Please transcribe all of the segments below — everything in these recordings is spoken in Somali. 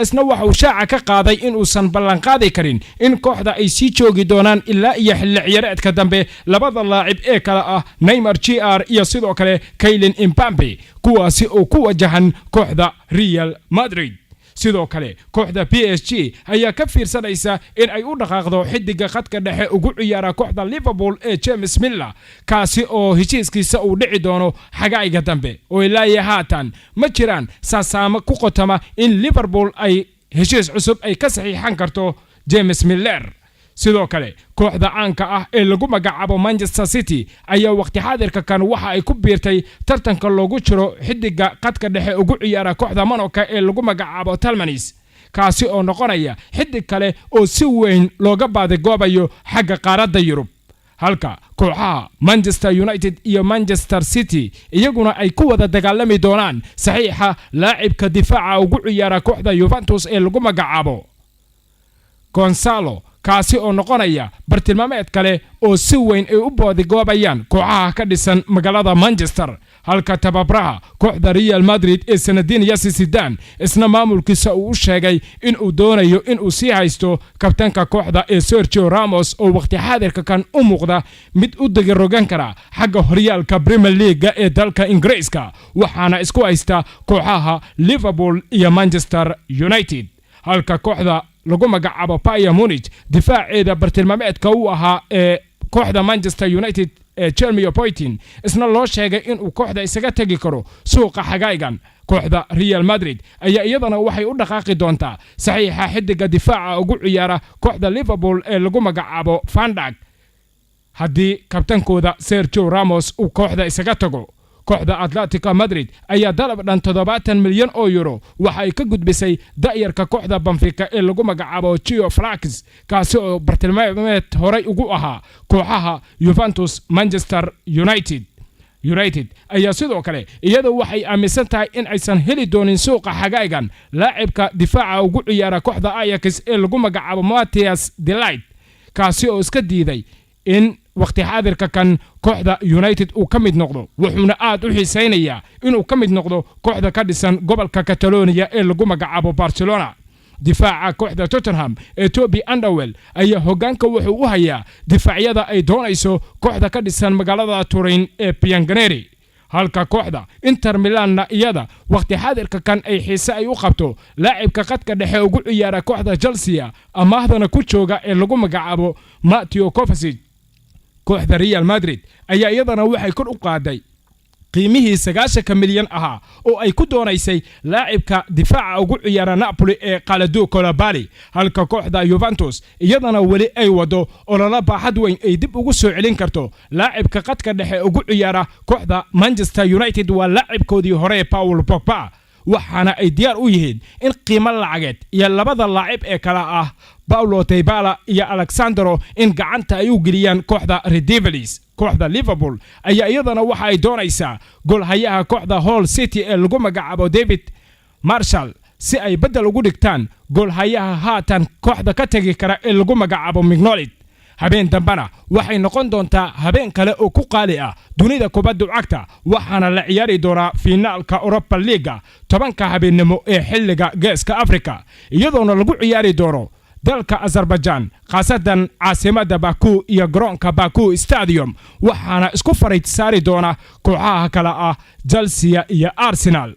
isna waxa uu shaaca ka qaaday in uusan ballan qaadi karin in kooxda ay sii joogi doonaan ilaa iyo xilli ciyaareedka dambe labada laacib ee kala ah Neymar Jr iyo sidoo kale Kylian Mbappe kuwaasi oo ku wajahan kooxda Real Madrid. sidoo kale kooxda PSG ayaa ka fiirsanaysa in ay u dhaqaaqdo xidiga khadka dhexe ugu ciyaara kooxda Liverpool ee James Milner kaasi oo heshiiskiisa uu dhici doono xagaaga dambe oo ilaa haatan ma jiraan saasaama ku qotama in Liverpool ay heshiis cusub ay ka saxiixan karto James Milner. sidoo kale kooxda caanka ah ee lagu magacaabo Manchester City ayaa waqti xaadirka kan waxa ay ku biirtay tartanka loogu jiro xidiga qadka dhexe ugu ciyaara kooxda Monaco ee lagu magacaabo Tielemans kaasi oo noqonaya xidig kale oo si weyn looga baadagoobayo xagga qaaradda Yurub. halka kooxaha Manchester United iyo Manchester City iyaguna ay ku wada dagaalami doonaan saxiixa laacibka difaaca ugu ciyaara kooxda Juventus ee lagu magacaabo Gonzalo kaasi oo noqonaya bartilmaameed kale oo si weyn ay u boodagoobayaan kooxaha ka dhisan magaalada Manchester. halka tababaraha kooxda Real Madrid ee Zinedine Zidane isna maamulkiisa uu sheegay in uu doonayo in uu sii haysto kabtanka kooxda ee Sergio Ramos oo waqti xaadirka kan u muuqda mid u dagarogan kara xagga horyaalka Premier League ee dalka Ingiriiska waxaana isku haysta kooxaha Liverpool iyo Manchester United. halka kooxda lagu magacaabo Bayern Munich difaaceeda bartilmaameedka uu ahaa ee kooxda Manchester United ee Jeremy Boateng isna loo sheegay in uu kooxda isaga tagi karo suuqa xagaagan. kooxda Real Madrid ayaa iyadana waxay u dhaqaaqi doontaa saxiixa xidiga difaaca ugu ciyaara kooxda Liverpool ee lagu magacaabo Van Dijk haddii kabtankooda Sergio Ramos uu kooxda isaga tago. kooxda Atletico Madrid ayaa dalab dhan 70 milyan oo euro waxa ay ka gudbisay da'yarka kooxda Benfica ee lagu magacaabo Joao Felix kaasi oo bartilmaameed horay ugu ahaa kooxaha Juventus Manchester United ayaa sidoo kale iyadoo waxay aaminsan tahay in aysan heli doonin suuqa xagaagan laacibka difaaca ugu ciyaara kooxda Ajax ee lagu magacaabo Matthias de Ligt kaasi oo iska diiday in waqti xaadirka kan kooxda United uu ka mid noqdo wuxuuna aad u xiiseynaya inuu ka mid noqdo kooxda ka dhisan gobolka Catalonia ee lagu magacaabo Barcelona. difaaca kooxda Tottenham ee Toby Alderweireld ayaa hoggaanka wuxuu u hayaa difaacyada ay doonayso kooxda ka dhisan magaalada Turin ee Piangeneri. halka kooxda Inter Milan iyada waqti xaadirka kan ay xiise ay u qabto laacibka qadka dhexe ugu ciyaara kooxda Chelsea amaahdana ku jooga ee lagu magacaabo Matteo Kovacic. kooxda Real Madrid ayaa iyadana waxay kor u qaaday qiimihii 90 milyan ahaa oo ay ku doonaysay laacibka difaaca ugu ciyaara Napoli ee Kalidou Koulibaly. halka kooxda Juventus iyadana wali ay wado olole baaxad weyn ay dib ugu soo celin karto laacibka qadka dhexe ugu ciyaara kooxda Manchester United waa laacibkoodii hore Paul Pogba waxaana ay diyaar u yihiin in qiimo lacageed iyo labada laacib ee kala ah Paulo Dybala iyo Alexandro in gacanta ay u geliyaan kooxda Red Devils. kooxda Liverpool ayaa iyadana waxa ay doonaysaa goolhayaha kooxda Hull City ee lagu magacaabo David Marshall si ay bedel ugu dhigtaan goolhayaha haatan kooxda ka tagi kara ee lagu magacaabo Mignolet. habeen dambana waxay noqon doontaa habeen kale oo ku qaali ah dunida kubadda cagta waxaana la ciyaari doonaa finaalka Europa League 10 habeenimo ee xilliga Geeska Afrika iyadoona lagu ciyaari doono dalka Azerbaijan qaasadan caasimada Baku iyo garoonka Baku Stadium waxaana isku fariisaari doona kooxaha kala ah Chelsea iyo Arsenal.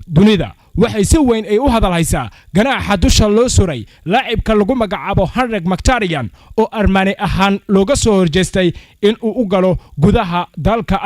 dunida waxay si weyn ay u hadalhaysaa ganaaxa dusha loo suray laacibka lagu magacaabo Henrik Mkhitaryan oo Armani ahaan looga soo horjeestay in uu u galo gudaha dalka